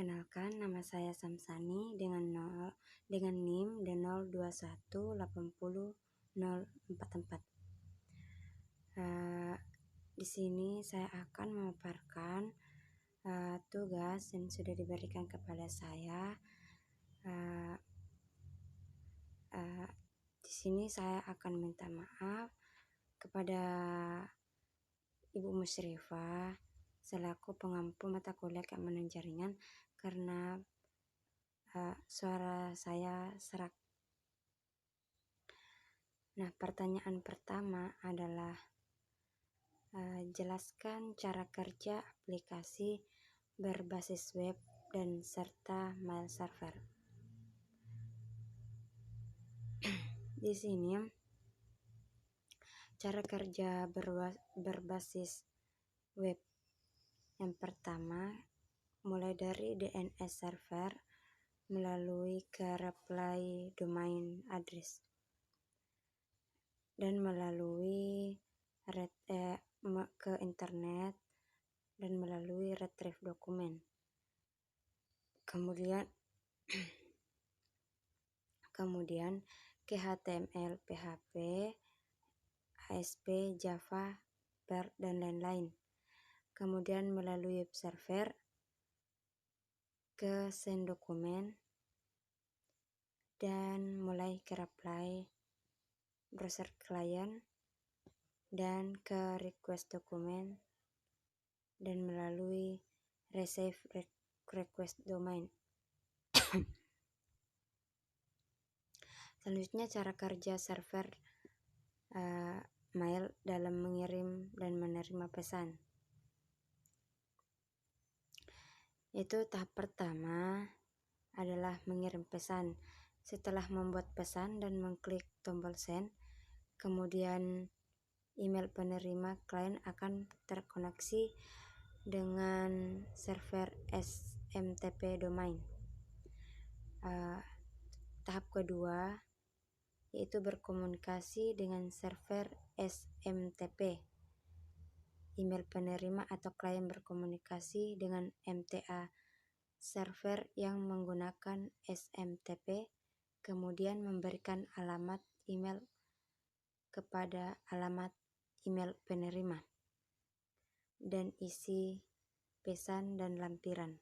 Perkenalkan, nama saya Samsani dengan NIM D02180044. Di sini saya akan memaparkan tugas yang sudah diberikan kepada saya. Di sini saya akan minta maaf kepada Ibu Musyrifah selaku pengampu mata kuliah keamanan jaringan karena suara saya serak. Nah, pertanyaan pertama adalah jelaskan cara kerja aplikasi berbasis web dan serta mail server. Di sini cara kerja berbasis web. Yang pertama, mulai dari DNS server melalui ke reply domain address dan melalui ke internet dan melalui retrieve dokumen. Kemudian ke HTML, PHP, ASP, Java, Perl, dan lain-lain. Kemudian melalui web server ke send dokumen dan mulai ke reply browser client dan ke request dokumen dan melalui receive request domain. Selanjutnya cara kerja server mail dalam mengirim dan menerima pesan. Itu tahap pertama adalah mengirim pesan. Setelah membuat pesan dan mengklik tombol send, kemudian email penerima klien akan terkoneksi dengan server SMTP domain. Tahap kedua yaitu berkomunikasi dengan server SMTP. Email penerima atau klien berkomunikasi dengan MTA server yang menggunakan SMTP, kemudian memberikan alamat email kepada alamat email penerima dan isi pesan dan lampiran.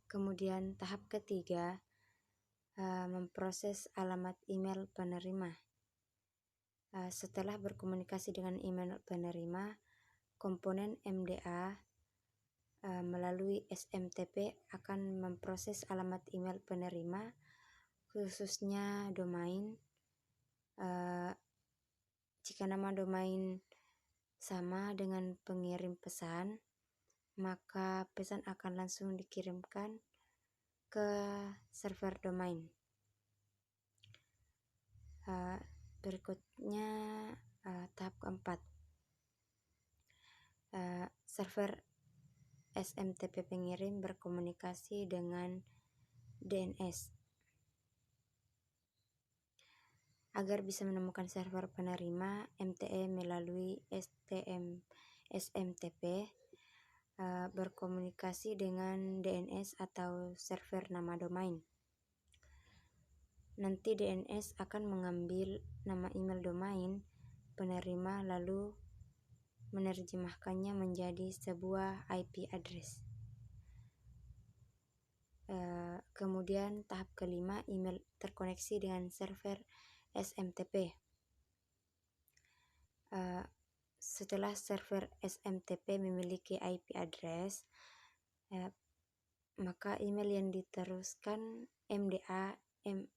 Kemudian tahap ketiga, memproses alamat email penerima. Setelah berkomunikasi dengan email penerima, komponen MDA melalui SMTP akan memproses alamat email penerima, khususnya domain. Jika nama domain sama dengan pengirim pesan, maka pesan akan langsung dikirimkan ke server domain. Berikutnya tahap keempat, server SMTP pengirim berkomunikasi dengan DNS. Agar bisa menemukan server penerima, MTE melalui SMTP berkomunikasi dengan DNS atau server nama domain. Nanti DNS akan mengambil nama email domain penerima lalu menerjemahkannya menjadi sebuah IP address. Kemudian tahap kelima, email terkoneksi dengan server SMTP. Setelah server SMTP memiliki IP address, maka email yang diteruskan MDA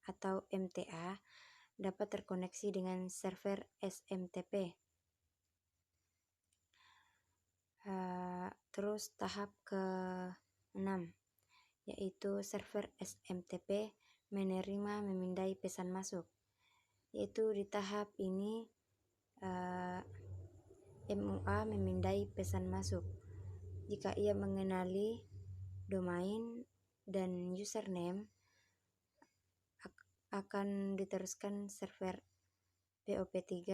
atau MTA dapat terkoneksi dengan server SMTP. Terus tahap ke-6 yaitu server SMTP menerima memindai pesan masuk. Yaitu di tahap ini MUA memindai pesan masuk jika ia mengenali domain dan username akan diteruskan server POP3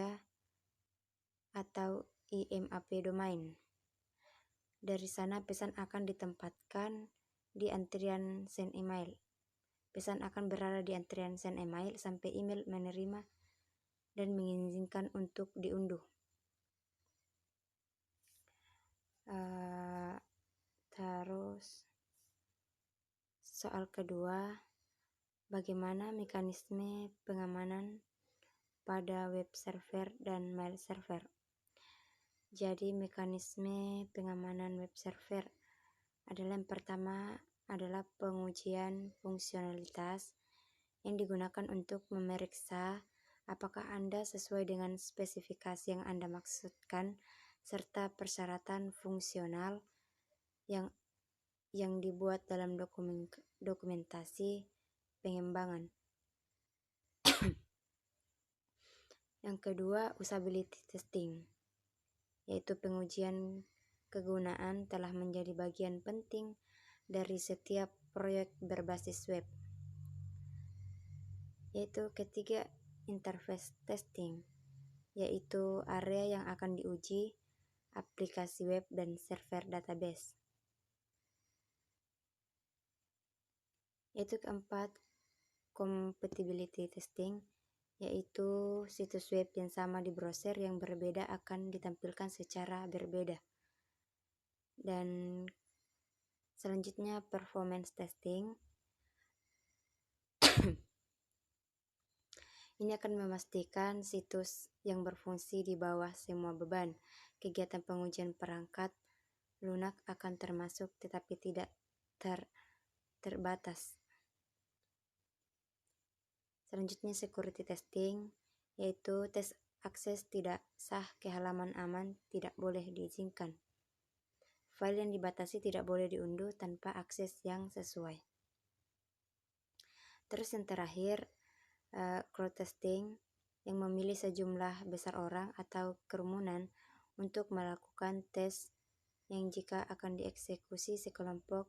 atau IMAP domain. Dari sana pesan akan ditempatkan di antrian send email. Pesan akan berada di antrian send email sampai email menerima dan mengizinkan untuk diunduh. Terus soal kedua, bagaimana mekanisme pengamanan pada web server dan mail server? Jadi mekanisme pengamanan web server adalah yang pertama adalah pengujian fungsionalitas yang digunakan untuk memeriksa apakah Anda sesuai dengan spesifikasi yang Anda maksudkan serta persyaratan fungsional yang dibuat dalam dokumentasi pengembangan. Yang kedua, usability testing, yaitu pengujian kegunaan telah menjadi bagian penting dari setiap proyek berbasis web. Yaitu ketiga, interface testing, yaitu area yang akan diuji, aplikasi web dan server database. Yaitu keempat, compatibility testing, yaitu situs web yang sama di browser yang berbeda akan ditampilkan secara berbeda. Dan selanjutnya performance testing. Ini akan memastikan situs yang berfungsi di bawah semua beban. Kegiatan pengujian perangkat lunak akan termasuk tetapi tidak terbatas. Selanjutnya security testing, yaitu tes akses tidak sah ke halaman aman tidak boleh diizinkan. File yang dibatasi tidak boleh diunduh tanpa akses yang sesuai. Terus yang terakhir, crowd testing, yang memilih sejumlah besar orang atau kerumunan untuk melakukan tes yang jika akan dieksekusi sekelompok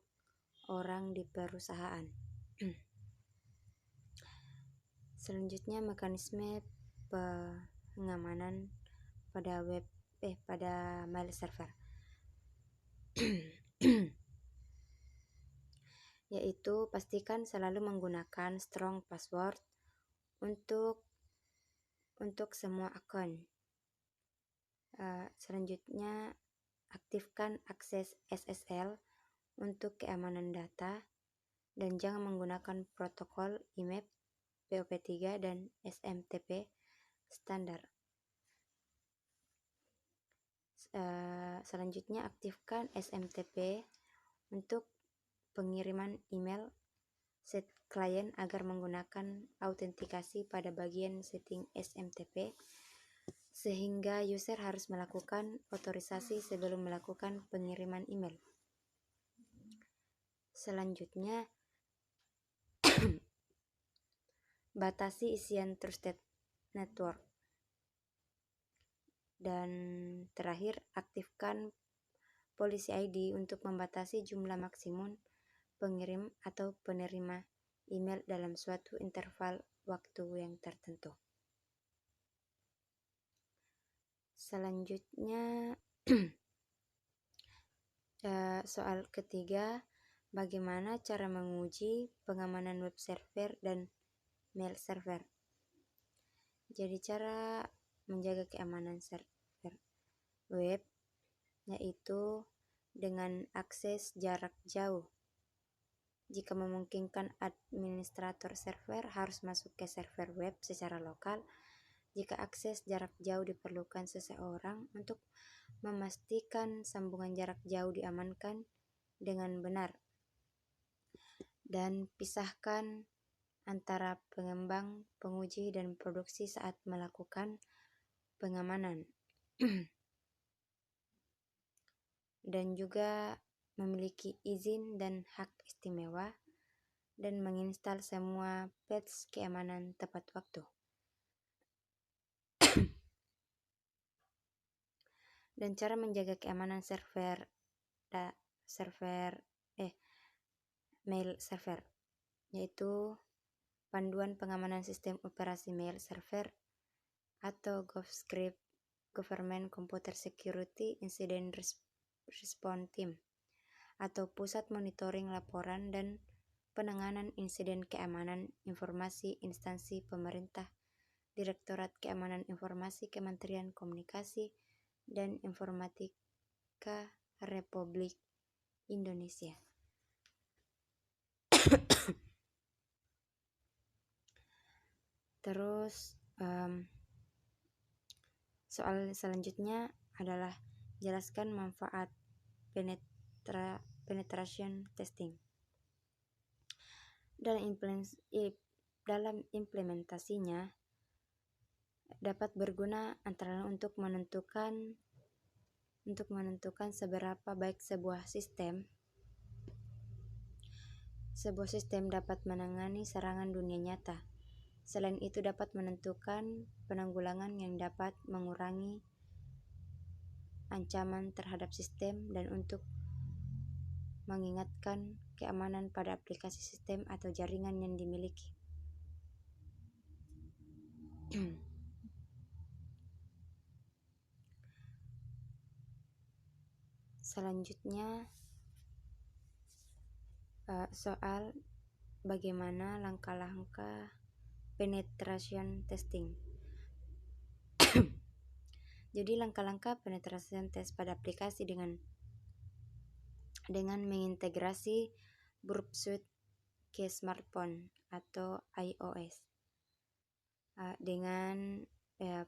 orang di perusahaan. Selanjutnya mekanisme pengamanan pada mail server. Yaitu pastikan selalu menggunakan strong password untuk semua akun. Selanjutnya aktifkan akses SSL untuk keamanan data dan jangan menggunakan protokol IMAP, POP3 dan SMTP standar. Selanjutnya aktifkan SMTP untuk pengiriman email set klien agar menggunakan autentikasi pada bagian setting SMTP sehingga user harus melakukan otorisasi sebelum melakukan pengiriman email. Selanjutnya batasi isian trusted network. Dan terakhir, aktifkan policy ID untuk membatasi jumlah maksimum pengirim atau penerima email dalam suatu interval waktu yang tertentu. Selanjutnya, soal ketiga, bagaimana cara menguji pengamanan web server dan mail server? Jadi cara menjaga keamanan server web yaitu dengan akses jarak jauh. Jika memungkinkan, administrator server harus masuk ke server web secara lokal. Jika akses jarak jauh diperlukan seseorang untuk memastikan sambungan jarak jauh diamankan dengan benar. Dan pisahkan antara pengembang, penguji, dan produksi saat melakukan pengamanan. Dan juga memiliki izin dan hak istimewa dan menginstal semua patch keamanan tepat waktu. Dan cara menjaga keamanan mail server, yaitu panduan pengamanan sistem operasi mail server atau GovScript, Government Computer Security Incident Response Team atau Pusat Monitoring Laporan dan Penanganan Insiden Keamanan Informasi Instansi Pemerintah, Direktorat Keamanan Informasi Kementerian Komunikasi dan Informatika Republik Indonesia. Terus soal selanjutnya adalah jelaskan manfaat penetration testing. Dalam implementasinya dapat berguna antara lain untuk menentukan seberapa baik sebuah sistem dapat menangani serangan dunia nyata. Selain itu dapat menentukan penanggulangan yang dapat mengurangi ancaman terhadap sistem dan untuk mengingatkan keamanan pada aplikasi sistem atau jaringan yang dimiliki. Selanjutnya soal bagaimana langkah-langkah penetration testing. Jadi langkah-langkah penetration test pada aplikasi dengan mengintegrasi Burp Suite ke smartphone atau iOS. Dengan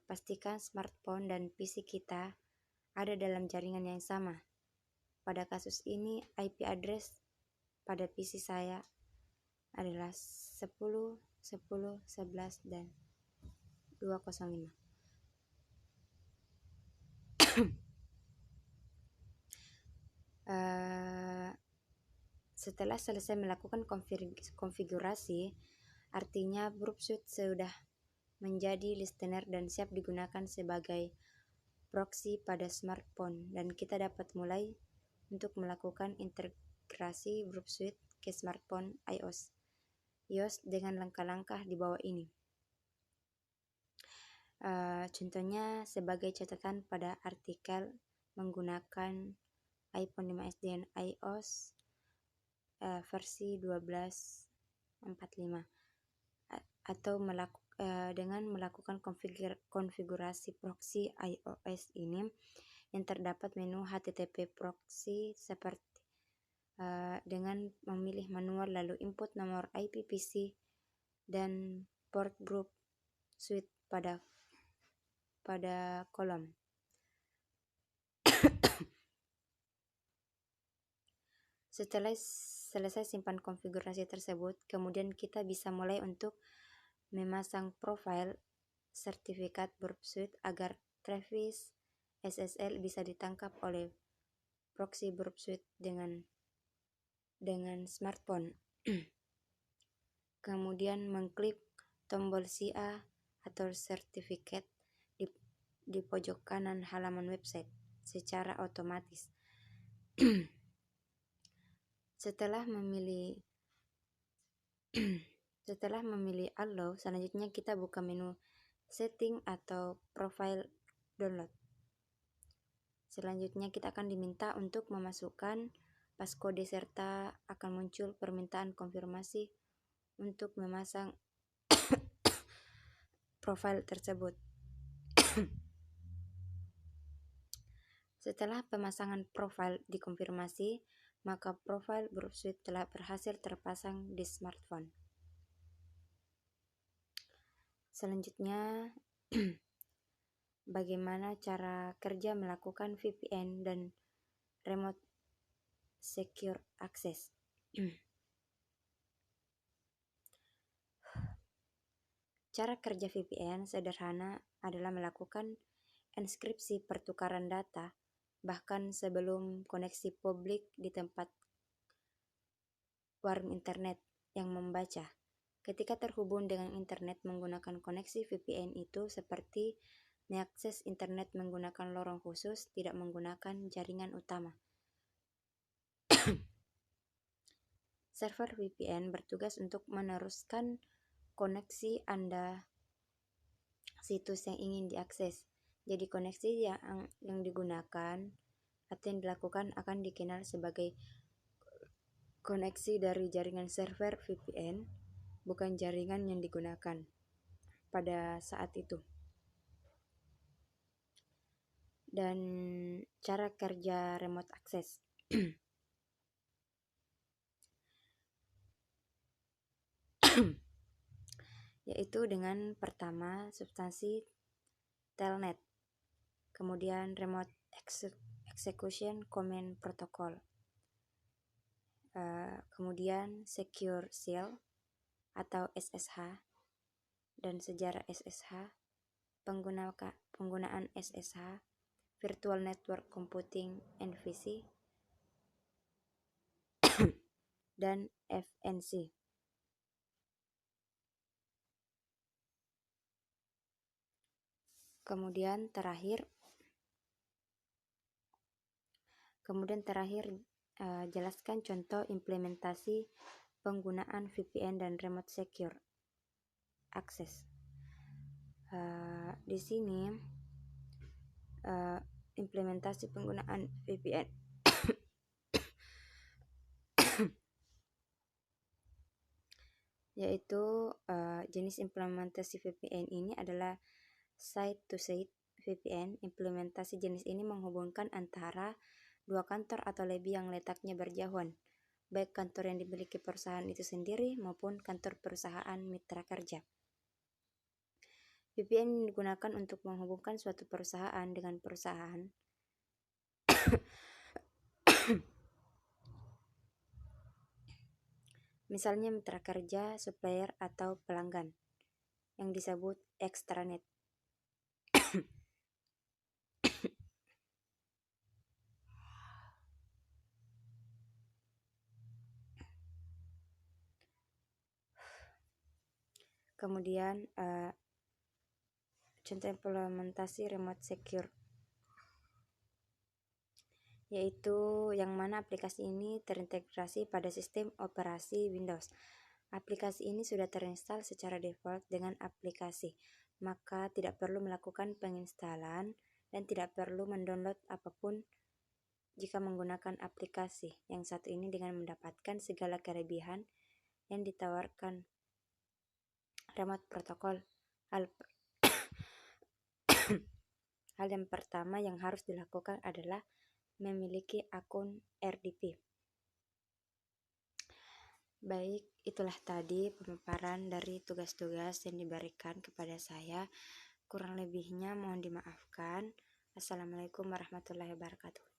pastikan smartphone dan PC kita ada dalam jaringan yang sama. Pada kasus ini IP address pada PC saya adalah 10, 10, 11, dan 205. Setelah selesai melakukan konfigurasi, artinya Burp Suite sudah menjadi listener dan siap digunakan sebagai proxy pada smartphone, dan kita dapat mulai untuk melakukan integrasi Burp Suite ke smartphone iOS dengan langkah-langkah di bawah ini. Contohnya sebagai catatan pada artikel menggunakan iPhone 5S dan iOS versi 12.45 atau dengan melakukan konfigurasi proxy iOS ini yang terdapat menu HTTP proxy seperti dengan memilih manual lalu input nomor IP PC dan port Burp Suite pada kolom. Setelah selesai simpan konfigurasi tersebut, kemudian kita bisa mulai untuk memasang profil sertifikat Burp Suite agar Travis SSL bisa ditangkap oleh proxy Burp Suite dengan smartphone. Kemudian mengklik tombol CA atau sertifikat di pojok kanan halaman website secara otomatis. Setelah memilih allow, selanjutnya kita buka menu setting atau profile download. Selanjutnya kita akan diminta untuk memasukkan passcode serta akan muncul permintaan konfirmasi untuk memasang profil tersebut. Setelah pemasangan profil dikonfirmasi, maka profil Burp Suite telah berhasil terpasang di smartphone. Selanjutnya, bagaimana cara kerja melakukan VPN dan Remote Secure Access. Cara kerja VPN sederhana adalah melakukan enskripsi pertukaran data bahkan sebelum koneksi publik di tempat warung internet yang membaca. Ketika terhubung dengan internet menggunakan koneksi VPN itu seperti mengakses internet menggunakan lorong khusus, tidak menggunakan jaringan utama. Server VPN bertugas untuk meneruskan koneksi Anda situs yang ingin diakses. Jadi koneksi yang digunakan atau yang dilakukan akan dikenal sebagai koneksi dari jaringan server VPN, bukan jaringan yang digunakan pada saat itu. Dan cara kerja remote access. Yaitu dengan pertama substansi telnet, kemudian remote execution command protocol, kemudian secure shell atau SSH, dan sejarah SSH, penggunaan SSH, virtual network computing (NVC), dan FNC. Kemudian terakhir jelaskan contoh implementasi penggunaan VPN dan remote secure access. Di sini implementasi penggunaan VPN yaitu jenis implementasi VPN ini adalah site-to-site VPN. Implementasi jenis ini menghubungkan antara dua kantor atau lebih yang letaknya berjauhan, baik kantor yang dimiliki perusahaan itu sendiri maupun kantor perusahaan mitra kerja. VPN digunakan untuk menghubungkan suatu perusahaan dengan perusahaan misalnya mitra kerja, supplier, atau pelanggan, yang disebut extranet. Kemudian contoh implementasi remote secure, yaitu yang mana aplikasi ini terintegrasi pada sistem operasi Windows. Aplikasi ini sudah terinstall secara default dengan aplikasi, maka tidak perlu melakukan penginstalan dan tidak perlu mendownload apapun jika menggunakan aplikasi yang satu ini dengan mendapatkan segala kelebihan yang ditawarkan remote protokol. Hal yang pertama yang harus dilakukan adalah memiliki akun RDP. Baik, itulah tadi pemaparan dari tugas-tugas yang diberikan kepada saya. Kurang lebihnya mohon dimaafkan. Assalamualaikum warahmatullahi wabarakatuh.